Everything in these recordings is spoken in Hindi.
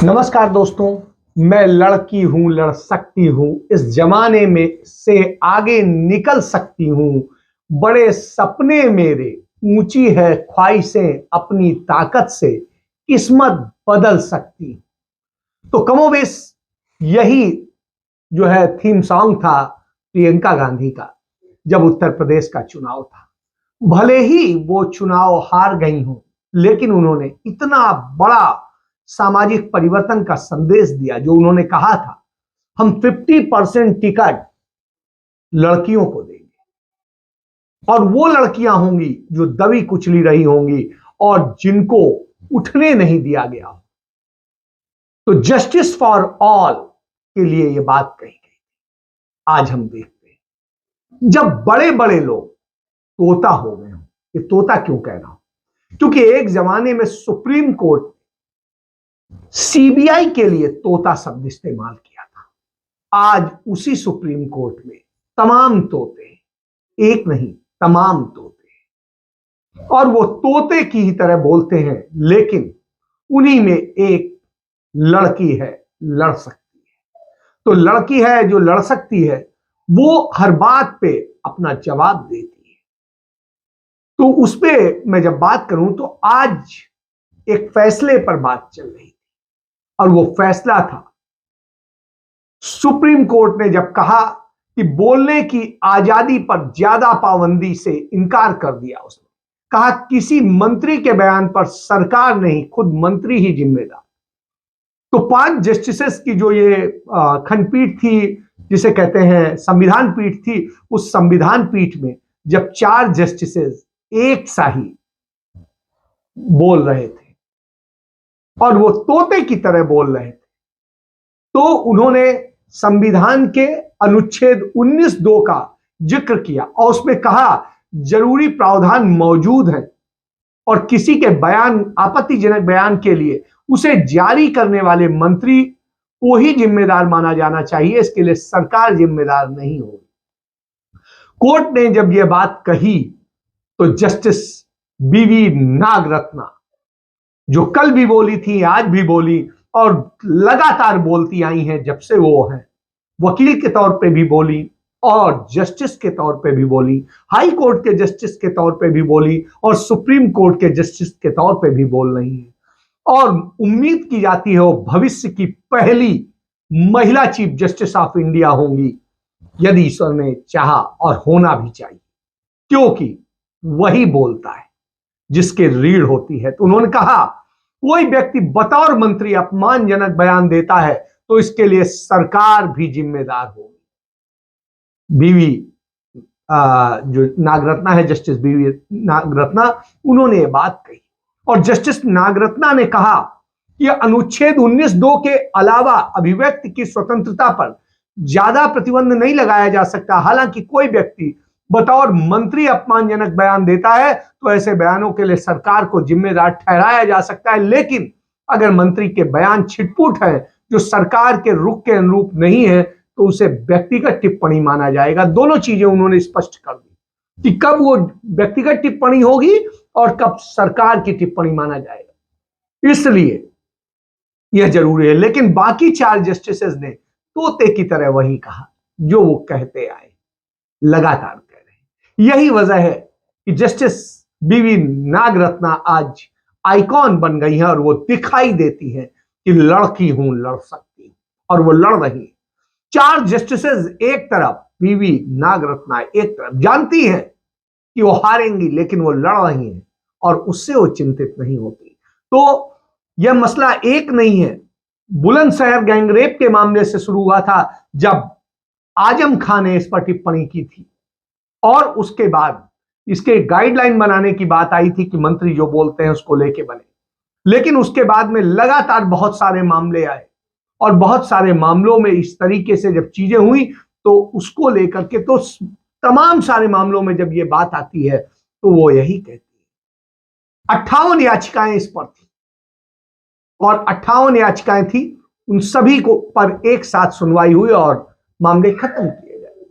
नमस्कार दोस्तों। मैं लड़की हूं, लड़ सकती हूं, इस जमाने में से आगे निकल सकती हूं। बड़े सपने मेरे, ऊंची है ख्वाहिशें, अपनी ताकत से किस्मत बदल सकती। तो कमोबेश यही जो है थीम सॉन्ग था प्रियंका गांधी का, जब उत्तर प्रदेश का चुनाव था। भले ही वो चुनाव हार गई हूं, लेकिन उन्होंने इतना बड़ा सामाजिक परिवर्तन का संदेश दिया। जो उन्होंने कहा था, हम 50% टिकट लड़कियों को देंगे, और वो लड़कियां होंगी जो दबी कुचली रही होंगी और जिनको उठने नहीं दिया गया। तो जस्टिस फॉर ऑल के लिए ये बात कही गई। आज हम देखते हैं, जब बड़े बड़े लोग तोता हो गए हों। ये तोता क्यों कह रहा हूं? क्योंकि एक जमाने में सुप्रीम कोर्ट सीबीआई के लिए तोता शब्द इस्तेमाल किया था। आज उसी सुप्रीम कोर्ट में तमाम तोते, एक नहीं तमाम तोते, और वो तोते की ही तरह बोलते हैं, लेकिन उन्हीं में एक लड़की है, लड़ सकती है। तो लड़की है जो लड़ सकती है, वो हर बात पे अपना जवाब देती है। तो उस पे मैं जब बात करूं, तो आज एक फैसले पर बात चल रही थी, और वो फैसला था, सुप्रीम कोर्ट ने जब कहा कि बोलने की आजादी पर ज्यादा पाबंदी से इनकार कर दिया। उसने कहा किसी मंत्री के बयान पर सरकार नहीं, खुद मंत्री ही जिम्मेदार। तो 5 जस्टिसेस की जो ये खंडपीठ थी, जिसे कहते हैं संविधान पीठ थी, उस संविधान पीठ में जब 4 जस्टिसेस एक साही बोल रहे थे और वो तोते की तरह बोल रहे थे, तो उन्होंने संविधान के अनुच्छेद 19(2) का जिक्र किया और उसमें कहा जरूरी प्रावधान मौजूद है और किसी के बयान, आपत्तिजनक बयान के लिए उसे जारी करने वाले मंत्री को ही जिम्मेदार माना जाना चाहिए, इसके लिए सरकार जिम्मेदार नहीं होगी। कोर्ट ने जब यह बात कही, तो जस्टिस बीवी नागरत्ना, जो कल भी बोली थी, आज भी बोली और लगातार बोलती आई हैं जब से वो हैं, वकील के तौर पे भी बोली और जस्टिस के तौर पे भी बोली, हाई कोर्ट के जस्टिस के तौर पे भी बोली और सुप्रीम कोर्ट के जस्टिस के तौर पे भी बोल रही है। और उम्मीद की जाती है वो भविष्य की पहली महिला चीफ जस्टिस ऑफ इंडिया होंगी, यदि ईश्वर ने चाहा, और होना भी चाहिए, क्योंकि वही बोलता है जिसके रीढ़ होती है। तो उन्होंने कहा कोई व्यक्ति बतौर मंत्री अपमानजनक बयान देता है तो इसके लिए सरकार भी जिम्मेदार होगी। बीवी जो नागरत्ना है, जस्टिस बीवी नागरत्ना, उन्होंने ये बात कही। और जस्टिस नागरत्ना ने कहा कि अनुच्छेद 19(2) के अलावा अभिव्यक्ति की स्वतंत्रता पर ज्यादा प्रतिबंध नहीं लगाया जा सकता। हालांकि कोई व्यक्ति बतौर मंत्री अपमानजनक बयान देता है तो ऐसे बयानों के लिए सरकार को जिम्मेदार ठहराया जा सकता है, लेकिन अगर मंत्री के बयान छिटपुट है, जो सरकार के रुख के अनुरूप नहीं है, तो उसे व्यक्तिगत टिप्पणी माना जाएगा। दोनों चीजें उन्होंने स्पष्ट कर दी कि कब वो व्यक्तिगत टिप्पणी होगी और कब सरकार की टिप्पणी माना जाएगा। इसलिए यह जरूरी है। लेकिन बाकी 4 जस्टिसेस ने तोते की तरह वही कहा जो वो कहते आए, लगातार कह रहे हैं। यही वजह है कि जस्टिस बीवी नागरत्ना आज आइकॉन बन गई है और वो दिखाई देती है कि लड़की हूं, लड़ सकती हूं, और वो लड़ रही है। 4 जस्टिसेस एक तरफ, बीवी नागरत्ना एक तरफ, जानती है कि वो हारेंगी, लेकिन वो लड़ रही है और उससे वो चिंतित नहीं होती। तो यह मसला एक नहीं है। बुलंदशहर गैंगरेप के मामले से शुरू हुआ था, जब आजम खान ने इस पर टिप्पणी की थी, और उसके बाद इसके गाइडलाइन बनाने की बात आई थी कि मंत्री जो बोलते हैं उसको लेके बने। लेकिन उसके बाद में लगातार बहुत सारे मामले आए और बहुत सारे मामलों में इस तरीके से जब चीजें हुई, तो उसको लेकर के, तो तमाम सारे मामलों में जब ये बात आती है तो वो यही कहती है। 58 याचिकाएं इस पर थी और 58 याचिकाएं थी, उन सभी को पर एक साथ सुनवाई हुई और मामले खत्म किए गए।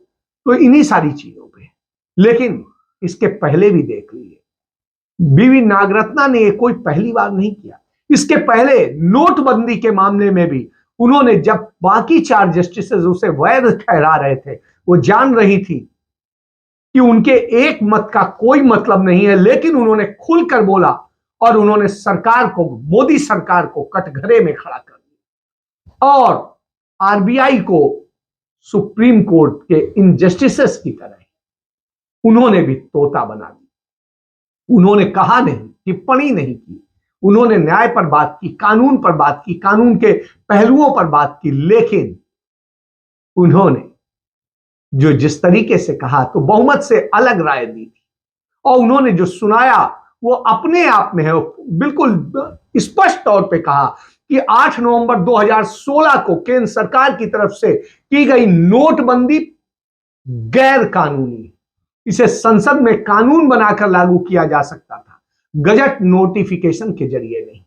तो इन्हीं सारी चीजों पे, लेकिन इसके पहले भी देख लीजिए, बीवी नागरत्ना ने कोई पहली बार नहीं किया। इसके पहले नोटबंदी के मामले में भी उन्होंने, जब बाकी 4 जस्टिस उसे वैध ठहरा रहे थे, वो जान रही थी कि उनके एक मत का कोई मतलब नहीं है, लेकिन उन्होंने खुलकर बोला और उन्होंने सरकार को, मोदी सरकार को कटघरे में खड़ा कर दिया और आरबीआई को सुप्रीम कोर्ट के इन जस्टिसेस की तरह उन्होंने भी तोता बना दिया। उन्होंने कहा नहीं, टिप्पणी नहीं की, उन्होंने न्याय पर बात की, कानून पर बात की, कानून के पहलुओं पर बात की, लेकिन उन्होंने जो जिस तरीके से कहा तो बहुमत से अलग राय दी थी और उन्होंने जो सुनाया वो अपने आप में है। बिल्कुल स्पष्ट तौर पे कहा कि 8 नवंबर 2016 को केंद्र सरकार की तरफ से की गई नोटबंदी गैर कानूनी, इसे संसद में कानून बनाकर लागू किया जा सकता था, गजट नोटिफिकेशन के जरिए नहीं।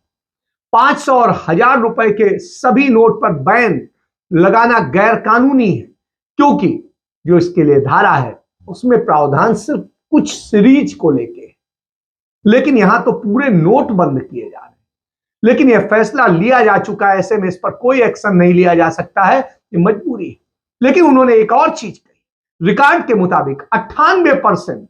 500 और 1000 रुपए के सभी नोट पर बैन लगाना गैर कानूनी है, क्योंकि जो इसके लिए धारा है उसमें प्रावधान सिर्फ कुछ सीरीज को लेके, लेकिन यहां तो पूरे नोट बंद किए जा रहे हैं। लेकिन यह फैसला लिया जा चुका है, ऐसे में इस पर कोई एक्शन नहीं लिया जा सकता है, ये मजबूरी है। लेकिन उन्होंने एक और चीज कही, रिकॉर्ड के मुताबिक 98%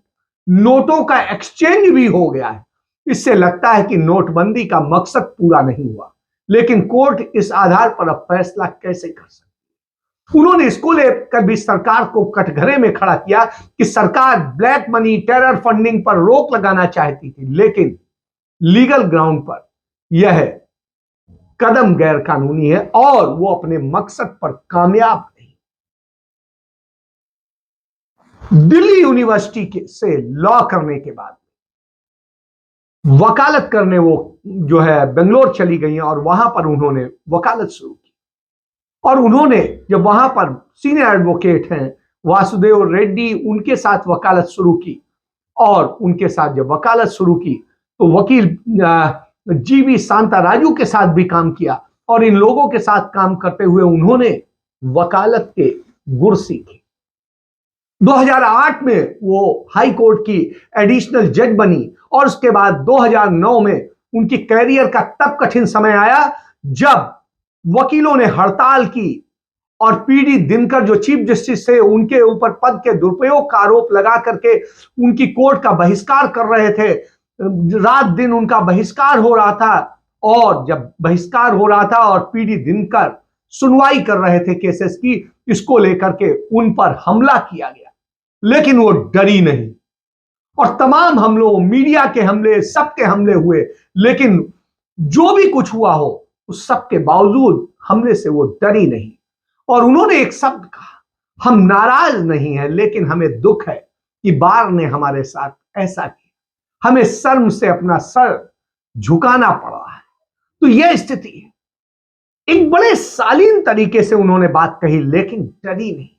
नोटों का एक्सचेंज भी हो गया है। इससे लगता है कि नोटबंदी का मकसद पूरा नहीं हुआ, लेकिन कोर्ट इस आधार पर अब फैसला कैसे कर सकती है। उन्होंने इसको लेकर भी सरकार को कटघरे में खड़ा किया कि सरकार ब्लैक मनी, टेरर फंडिंग पर रोक लगाना चाहती थी, लेकिन लीगल ग्राउंड पर यह कदम गैर कानूनी है और वो अपने मकसद पर कामयाब नहीं। दिल्ली यूनिवर्सिटी से लॉ करने के बाद वकालत करने वो जो है बेंगलोर चली गई और वहां पर उन्होंने वकालत शुरू की। और उन्होंने जब वहां पर सीनियर एडवोकेट हैं वासुदेव रेड्डी, उनके साथ वकालत शुरू की और उनके साथ जब वकालत शुरू की तो वकील जीवी शांताराजू के साथ भी काम किया और इन लोगों के साथ काम करते हुए उन्होंने वकालत के गुर सीखे। 2008 में वो हाई कोर्ट की एडिशनल जज बनी और उसके बाद 2009 में उनकी कैरियर का तब कठिन समय आया जब वकीलों ने हड़ताल की और पीडी दिनकर जो चीफ जस्टिस थे उनके ऊपर पद के दुरुपयोग का आरोप लगा करके उनकी कोर्ट का बहिष्कार कर रहे थे। रात दिन उनका बहिष्कार हो रहा था और जब बहिष्कार हो रहा था और पीडी दिनकर सुनवाई कर रहे थे केसेस की, इसको लेकर के उन पर हमला किया गया, लेकिन वो डरी नहीं और तमाम हमलों, मीडिया के हमले, सबके हमले हुए, लेकिन जो भी कुछ हुआ हो उस सब के बावजूद हमले से वो डरी नहीं और उन्होंने एक शब्द कहा, हम नाराज नहीं हैं, लेकिन हमें दुख है कि बार ने हमारे साथ ऐसा किया, हमें शर्म से अपना सर झुकाना पड़ा है। तो यह स्थिति है। एक बड़े शालीन तरीके से उन्होंने बात कही, लेकिन डरी नहीं।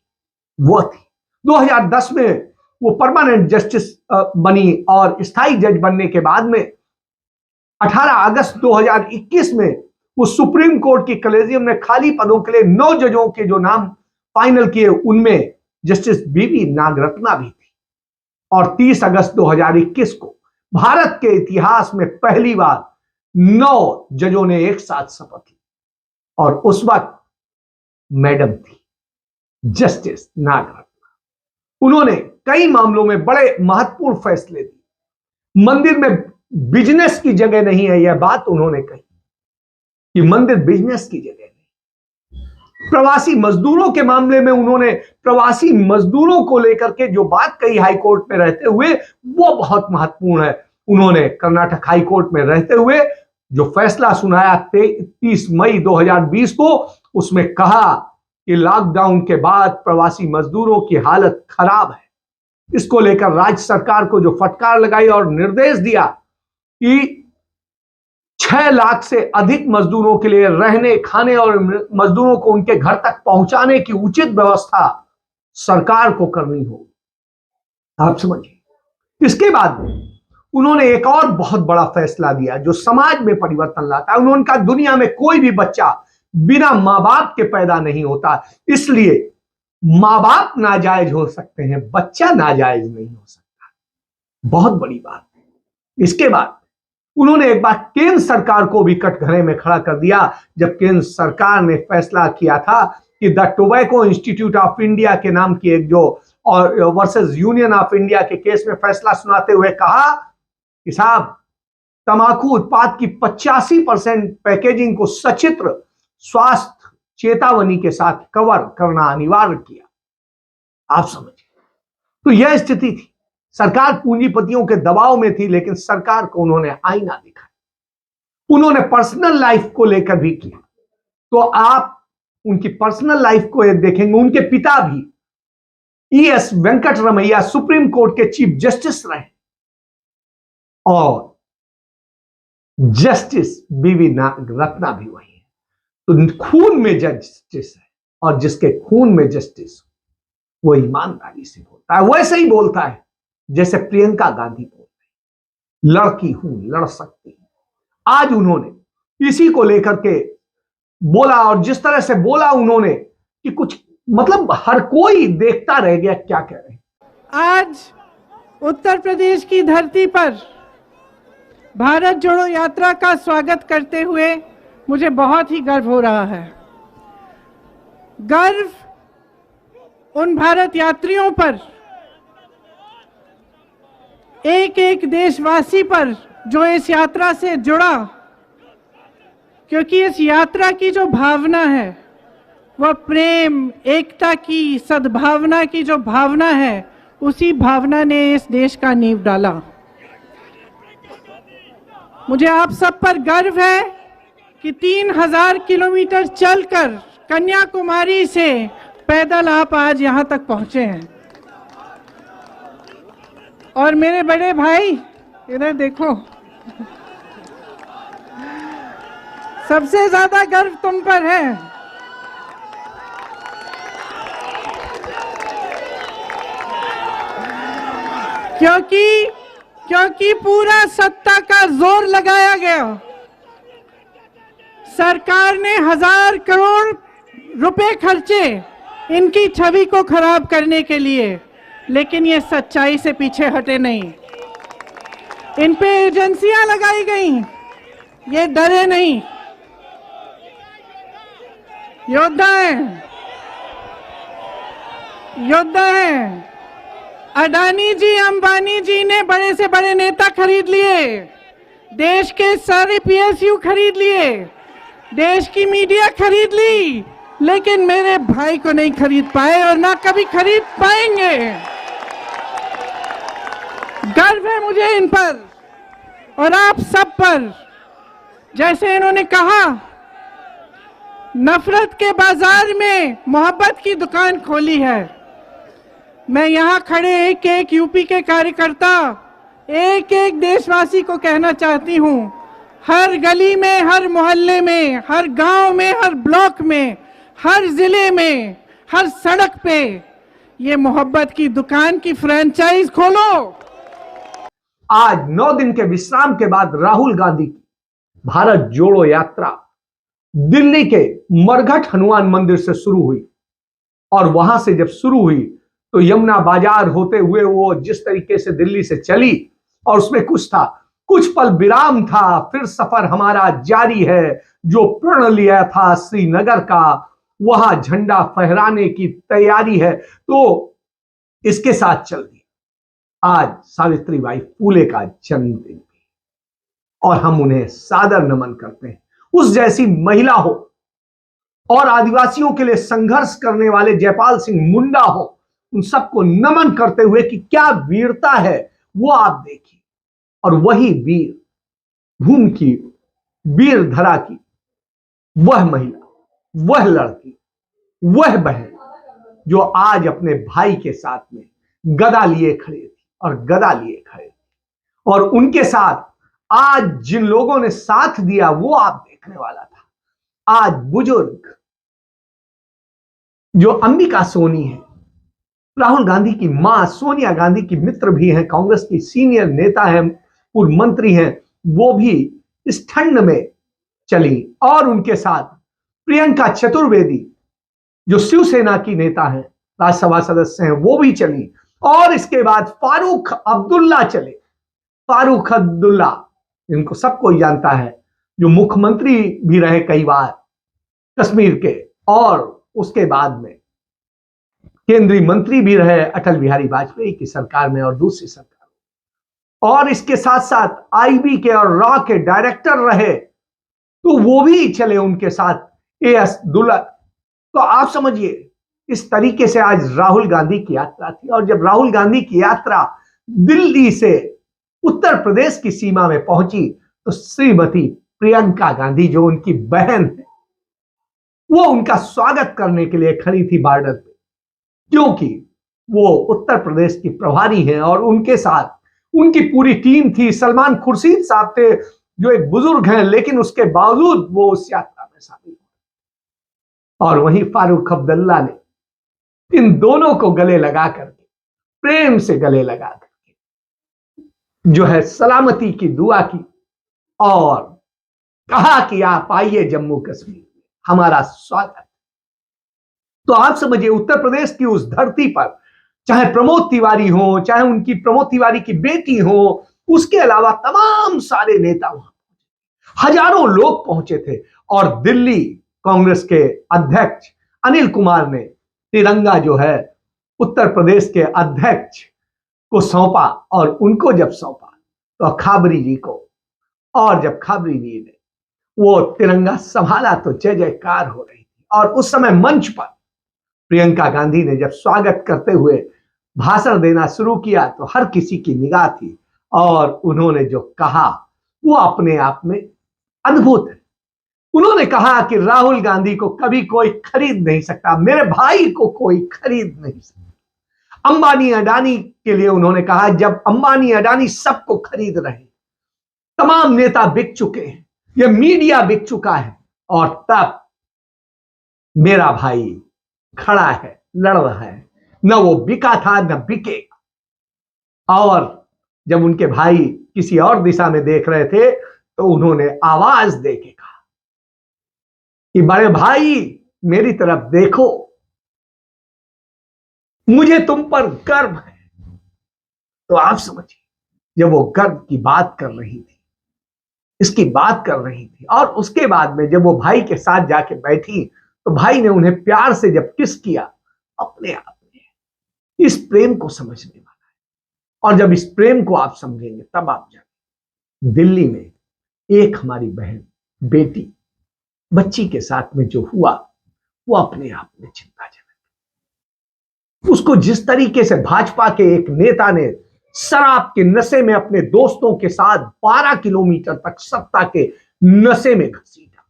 वो थी 2010 में वो परमानेंट जस्टिस बनी और स्थायी जज बनने के बाद में 18 अगस्त 2021 में वो सुप्रीम कोर्ट की कलेजियम ने खाली पदों के लिए 9 जजों के जो नाम फाइनल किए उनमें जस्टिस बीवी नागरत्ना भी थी। और 30 अगस्त 2021 को भारत के इतिहास में पहली बार 9 जजों ने एक साथ शपथ ली और उस वक्त मैडम थी जस्टिस नागरत्ना। उन्होंने कई मामलों में बड़े महत्वपूर्ण फैसले दिए। मंदिर में बिजनेस की जगह नहीं है, यह बात उन्होंने कही कि मंदिर बिजनेस की जगह नहीं। प्रवासी मजदूरों के मामले में उन्होंने प्रवासी मजदूरों को लेकर के जो बात कही हाई कोर्ट में रहते हुए, वो बहुत महत्वपूर्ण है। उन्होंने कर्नाटक हाई कोर्ट में रहते हुए जो फैसला सुनाया 30 मई 2020 को, उसमें कहा कि लॉकडाउन के बाद प्रवासी मजदूरों की हालत खराब है। इसको लेकर राज्य सरकार को जो फटकार लगाई और निर्देश दिया कि 6 लाख से अधिक मजदूरों के लिए रहने, खाने और मजदूरों को उनके घर तक पहुंचाने की उचित व्यवस्था सरकार को करनी होगी। आप समझिए। इसके बाद उन्होंने एक और बहुत बड़ा फैसला दिया जो समाज में परिवर्तन लाता है। उन्होंने कहा दुनिया में कोई भी बच्चा बिना मां बाप के पैदा नहीं होता, इसलिए मां बाप नाजायज हो सकते हैं, बच्चा नाजायज नहीं हो सकता। बहुत बड़ी बात है। इसके बाद उन्होंने एक बार केंद्र सरकार को भी कटघरे में खड़ा कर दिया जब केंद्र सरकार ने फैसला किया था कि the tobacco institute of India के नाम की एक जो और वर्सेस यूनियन ऑफ इंडिया के केस में फैसला सुनाते हुए कहा कि साहब तंबाकू उत्पाद की 85% पैकेजिंग को सचित्र स्वास्थ्य चेतावनी के साथ कवर करना अनिवार्य किया। आप समझिए, तो यह स्थिति थी। सरकार पूंजीपतियों के दबाव में थी, लेकिन सरकार को उन्होंने आईना दिखाया। उन्होंने पर्सनल लाइफ को लेकर भी किया। तो आप उनकी पर्सनल लाइफ को देखेंगे, उनके पिता भी ES वेंकटरमैया सुप्रीम कोर्ट के चीफ जस्टिस रहे और जस्टिस बीवी रत्ना भी वही है। तो खून में जस्टिस है और जिसके खून में जस्टिस वो ईमानदारी से बोलता है, वैसे ही बोलता है जैसे प्रियंका गांधी बोलती है, लड़की हूं, लड़ सकती हूं। आज उन्होंने इसी को लेकर के बोला और जिस तरह से बोला उन्होंने कि कुछ मतलब हर कोई देखता रह गया क्या कह रहे हैं। आज उत्तर प्रदेश की धरती पर भारत जोड़ो यात्रा का स्वागत करते हुए मुझे बहुत ही गर्व हो रहा है। गर्व उन भारत यात्रियों पर, एक एक देशवासी पर जो इस यात्रा से जुड़ा, क्योंकि इस यात्रा की जो भावना है वह प्रेम, एकता की, सद्भावना की जो भावना है, उसी भावना ने इस देश का नींव डाला। मुझे आप सब पर गर्व है कि 3000 किलोमीटर चलकर कन्याकुमारी से पैदल आप आज यहां तक पहुंचे हैं। और मेरे बड़े भाई इधर देखो, सबसे ज्यादा गर्व तुम पर है। क्योंकि पूरा सत्ता का जोर लगाया गया। सरकार ने 1000 करोड़ रुपए खर्चे इनकी छवि को खराब करने के लिए, लेकिन ये सच्चाई से पीछे हटे नहीं। इन पे एजेंसियां लगाई गई, ये डरे नहीं, योद्धा हैं, योद्धा हैं। अडानी जी, अंबानी जी ने बड़े से बड़े नेता खरीद लिए, देश के सारे PSU खरीद लिए, देश की मीडिया खरीद ली, लेकिन मेरे भाई को नहीं खरीद पाए और ना कभी खरीद पाएंगे। गर्व है मुझे इन पर और आप सब पर। जैसे इन्होंने कहा, नफरत के बाजार में मोहब्बत की दुकान खोली है। मैं यहाँ खड़े एक एक यूपी के कार्यकर्ता, एक एक देशवासी को कहना चाहती हूँ, हर गली में, हर मोहल्ले में, हर गांव में, हर ब्लॉक में, हर जिले में, हर सड़क पे ये मोहब्बत की दुकान की फ्रेंचाइज खोलो। आज 9 दिन के विश्राम के बाद राहुल गांधी की भारत जोड़ो यात्रा दिल्ली के मरघट हनुमान मंदिर से शुरू हुई और वहां से जब शुरू हुई तो यमुना बाजार होते हुए वो जिस तरीके से दिल्ली से चली और उसमें कुछ था, कुछ पल विराम था, फिर सफर हमारा जारी है। जो प्रण लिया था श्रीनगर का, वहां झंडा फहराने की तैयारी है। तो इसके साथ चल दिया। आज सावित्रीबाई फूले का जन्मदिन भी और हम उन्हें सादर नमन करते हैं। उस जैसी महिला हो और आदिवासियों के लिए संघर्ष करने वाले जयपाल सिंह मुंडा हो, उन सबको नमन करते हुए कि क्या वीरता है वो आप देखिए। और वही वीर भूमि की, वीर धरा की वह महिला, वह लड़की, वह बहन जो आज अपने भाई के साथ में गदा लिए खड़े थी और गदा लिए खड़े थी, और उनके साथ आज जिन लोगों ने साथ दिया वो आप देखने वाला था। आज बुजुर्ग जो अंबिका सोनी है, राहुल गांधी की मां सोनिया गांधी की मित्र भी हैं, कांग्रेस की सीनियर नेता हैं, पूर्व मंत्री हैं, वो भी इस ठंड में चली। और उनके साथ प्रियंका चतुर्वेदी जो शिवसेना की नेता हैं, राज्यसभा सदस्य हैं, वो भी चली। और इसके बाद फारूक अब्दुल्ला चले। फारूक अब्दुल्ला इनको सबको जानता है, जो मुख्यमंत्री भी रहे कई बार कश्मीर के, और उसके बाद में केंद्रीय मंत्री भी रहे अटल बिहारी वाजपेयी की सरकार में और दूसरी सरकार, और इसके साथ साथ आईबी के और रॉ के डायरेक्टर रहे, तो वो भी चले उनके साथ एएस दुल्ला। तो आप समझिए इस तरीके से आज राहुल गांधी की यात्रा थी। और जब राहुल गांधी की यात्रा दिल्ली से उत्तर प्रदेश की सीमा में पहुंची, तो श्रीमती प्रियंका गांधी जो उनकी बहन है, वो उनका स्वागत करने के लिए खड़ी थी बॉर्डर पे, क्योंकि वो उत्तर प्रदेश की प्रभारी हैं और उनके साथ उनकी पूरी टीम थी। सलमान खुर्शीद साहब थे जो एक बुजुर्ग हैं, लेकिन उसके बावजूद वो उस यात्रा में शामिल हुए। और वहीं फारूक अब्दुल्ला ने इन दोनों को गले लगा करके, प्रेम से गले लगा करके जो है सलामती की दुआ की और कहा कि आप आइए जम्मू कश्मीर में, हमारा स्वागत। तो आप समझिए उत्तर प्रदेश की उस धरती पर चाहे प्रमोद तिवारी हो, चाहे उनकी प्रमोद तिवारी की बेटी हो, उसके अलावा तमाम सारे नेता वहां, हजारों लोग पहुंचे थे। और दिल्ली कांग्रेस के अध्यक्ष अनिल कुमार ने तिरंगा जो है उत्तर प्रदेश के अध्यक्ष को सौंपा, और उनको जब सौंपा तो खाबरी जी को, और जब खाबरी जी ने वो तिरंगा संभाला तो जय जयकार हो रही थी। और उस समय मंच पर प्रियंका गांधी ने जब स्वागत करते हुए भाषण देना शुरू किया तो हर किसी की निगाह थी, और उन्होंने जो कहा वो अपने आप में अद्भुत है। उन्होंने कहा कि राहुल गांधी को कभी कोई खरीद नहीं सकता, मेरे भाई को कोई खरीद नहीं सकता। अंबानी अडानी के लिए उन्होंने कहा, जब अंबानी अडानी सबको खरीद रहे, तमाम नेता बिक चुके हैं, यह मीडिया बिक चुका है, और तब मेरा भाई खड़ा है, लड़ रहा है, न वो बिका था न बिकेगा। और जब उनके भाई किसी और दिशा में देख रहे थे तो उन्होंने आवाज देके कहा कि बड़े भाई मेरी तरफ देखो, मुझे तुम पर गर्व है। तो आप समझिए जब वो गर्व की बात कर रही थी, इसकी बात कर रही थी, और उसके बाद में जब वो भाई के साथ जाके बैठी तो भाई ने उन्हें प्यार से जब किस किया, अपने आप में इस प्रेम को समझने वाला है। और जब इस प्रेम को आप समझेंगे तब आप जाएंगे। दिल्ली में एक हमारी बहन बेटी बच्ची के साथ में जो हुआ वो अपने आप में चिंताजनक। उसको जिस तरीके से भाजपा के एक नेता ने शराब के नशे में अपने दोस्तों के साथ 12 किलोमीटर तक सत्ता के नशे में घसीटा,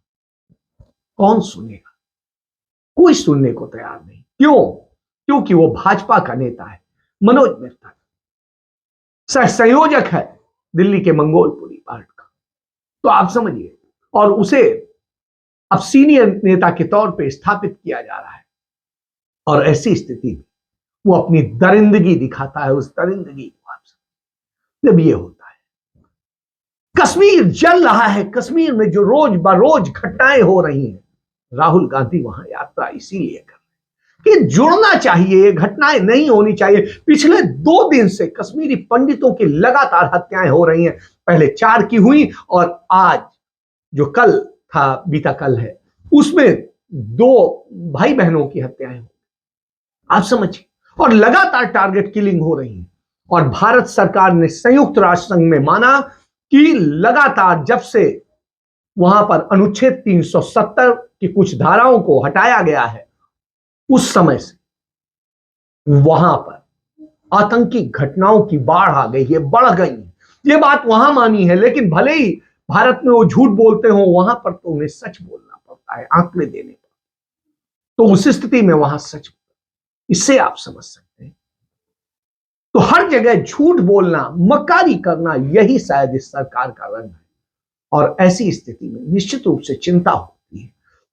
कौन सुनेगा? कोई सुनने को तैयार नहीं। क्यों? क्योंकि वो भाजपा का नेता है, मनोज मेहता सह संयोजक है दिल्ली के मंगोलपुरी पार्ट का। तो आप समझिए, और उसे अब सीनियर नेता के तौर पे स्थापित किया जा रहा है, और ऐसी स्थिति में वो अपनी दरिंदगी दिखाता है। उस दरिंदगी को आप समझिए जब ये होता है, कश्मीर जल रहा है, कश्मीर में जो रोज बरोज घटनाएं हो रही हैं, राहुल गांधी वहां यात्रा इसीलिए कर रहे हैं कि जुड़ना चाहिए, ये घटनाएं नहीं होनी चाहिए। पिछले 2 दिन से कश्मीरी पंडितों की लगातार हत्याएं हो रही हैं, पहले 4 की हुई और आज जो कल था, बीता कल है, उसमें 2 भाई बहनों की हत्याएं हो, आप समझिए, और लगातार टारगेट किलिंग हो रही है। और भारत सरकार ने संयुक्त राष्ट्र संघ में माना कि लगातार जब से वहां पर अनुच्छेद 370 की कुछ धाराओं को हटाया गया है, उस समय से वहां पर आतंकी घटनाओं की बाढ़ आ गई है, बढ़ गई है। ये बात वहां मानी है, लेकिन भले ही भारत में वो झूठ बोलते हो, वहां पर तो उन्हें सच बोलना पड़ता है, आंकड़े देने पर। तो उस स्थिति में वहां सच, इससे आप समझ सकते हैं। तो हर जगह झूठ बोलना, मक्कारी करना, यही शायद इस सरकार का रंग है। और ऐसी स्थिति में निश्चित रूप से चिंता होती है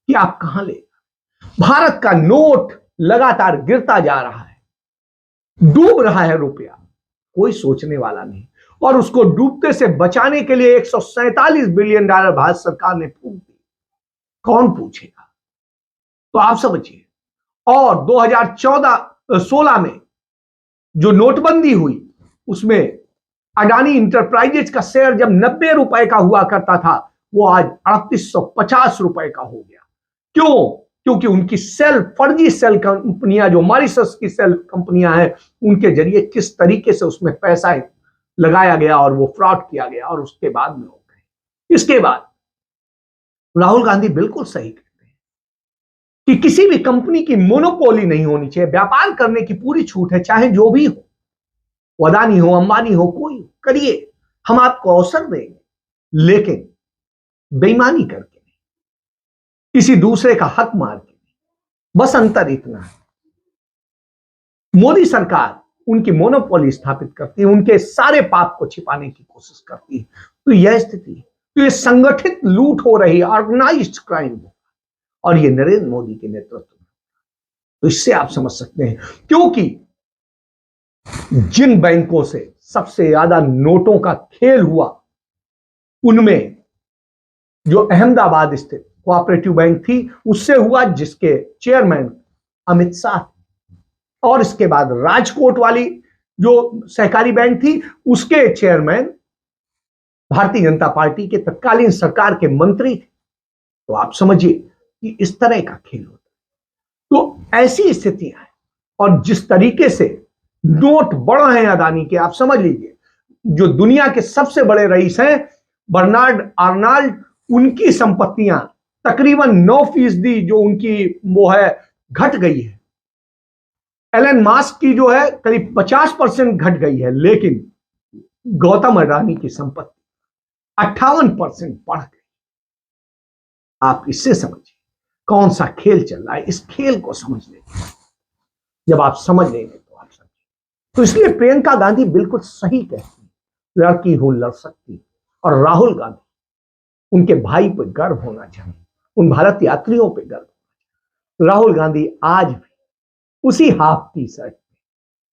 कि आप कहां ले। भारत का नोट लगातार गिरता जा रहा है, डूब रहा है रुपया, कोई सोचने वाला नहीं। और उसको डूबते से बचाने के लिए $147 बिलियन भारत सरकार ने फूंक दी, कौन पूछेगा? तो आप समझिए। और 2016 में जो नोटबंदी हुई, उसमें अडानी इंटरप्राइजेज का शेयर जब 90 रुपए का हुआ करता था, वो आज 3850 रुपए का हो गया। क्यों? क्योंकि उनकी फर्जी सेल कंपनियां, जो मॉरिशस की सेल कंपनियां हैं, उनके जरिए किस तरीके से उसमें पैसा लगाया गया और वो फ्रॉड किया गया और उसके बाद में हो गए। इसके बाद राहुल गांधी बिल्कुल सही कहते हैं कि किसी भी कंपनी की मोनोपोली नहीं होनी चाहिए, व्यापार करने की पूरी छूट है, चाहे जो भी हो, अदानी हो, अंबानी हो, कोई करिए, हम आपको अवसर देंगे, लेकिन बेईमानी करके नहीं, किसी दूसरे का हक मार के नहीं। बस अंतर इतना है, मोदी सरकार उनकी मोनोपोली स्थापित करती है, उनके सारे पाप को छिपाने की कोशिश करती है। तो यह स्थिति है, तो ये संगठित लूट हो रही है, ऑर्गेनाइज्ड क्राइम, और ये नरेंद्र मोदी के नेतृत्व में। तो इससे आप समझ सकते हैं, क्योंकि जिन बैंकों से सबसे ज्यादा नोटों का खेल हुआ, उनमें जो अहमदाबाद स्थित कोऑपरेटिव बैंक थी, उससे हुआ, जिसके चेयरमैन अमित शाह, और इसके बाद राजकोट वाली जो सहकारी बैंक थी, उसके चेयरमैन भारतीय जनता पार्टी के तत्कालीन सरकार के मंत्री थे। तो आप समझिए कि इस तरह का खेल होता है। तो ऐसी स्थितियां हैं, और जिस तरीके से नोट बढ़ हैं अदानी के, आप समझ लीजिए, जो दुनिया के सबसे बड़े रईस हैं बर्नार्ड आर्नल्ड, उनकी संपत्तियां तकरीबन 9% जो उनकी वो है घट गई है। एलन मास्क की जो है करीब 50% घट गई है, लेकिन गौतम अडानी की संपत्ति 58% बढ़ गई। आप इससे समझिए कौन सा खेल चल रहा है। इस खेल को समझ लेंगे, जब आप समझ लेंगे तो आप समझिए। तो इसलिए प्रियंका गांधी बिल्कुल सही कहती है, लड़की हूं लड़ सकती, और राहुल गांधी, उनके भाई पर गर्व होना चाहिए, उन भारत यात्रियों पर गर्व। राहुल गांधी आज भी उसी हाफ टी शर्ट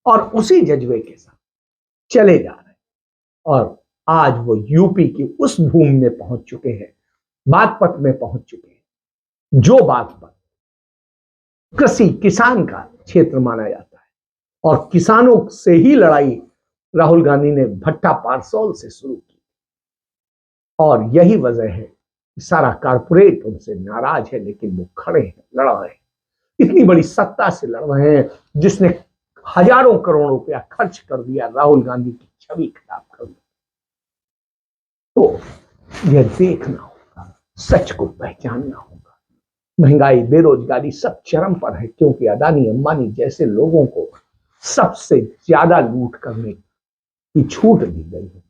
और उसी जज्बे के साथ चले जा रहे हैं, और आज वो यूपी की उस भूमि में पहुंच चुके हैं, बागपत में पहुंच चुके हैं, जो बागपत कृषि किसान का क्षेत्र माना जाता है, और किसानों से ही लड़ाई राहुल गांधी ने भट्टा पारसौल से शुरू की, और यही वजह है कि सारा कारपोरेट उनसे नाराज है, लेकिन वो खड़े हैं, लड़ रहे हैं, इतनी बड़ी सत्ता से लड़ रहे हैं जिसने हजारों करोड़ रुपया खर्च कर दिया, राहुल गांधी की छवि खराब कर दी। तो यह देखना होगा, सच को पहचानना होगा। महंगाई, बेरोजगारी सब चरम पर है, क्योंकि अदानी अंबानी जैसे लोगों को सबसे ज्यादा लूट करने की छूट दी गई है।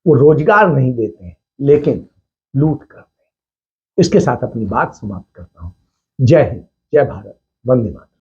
वो रोजगार नहीं देते हैं, लेकिन लूट करते हैं। इसके साथ अपनी बात समाप्त करता हूं। जय हिंद, जय भारत, वंदे मातरम।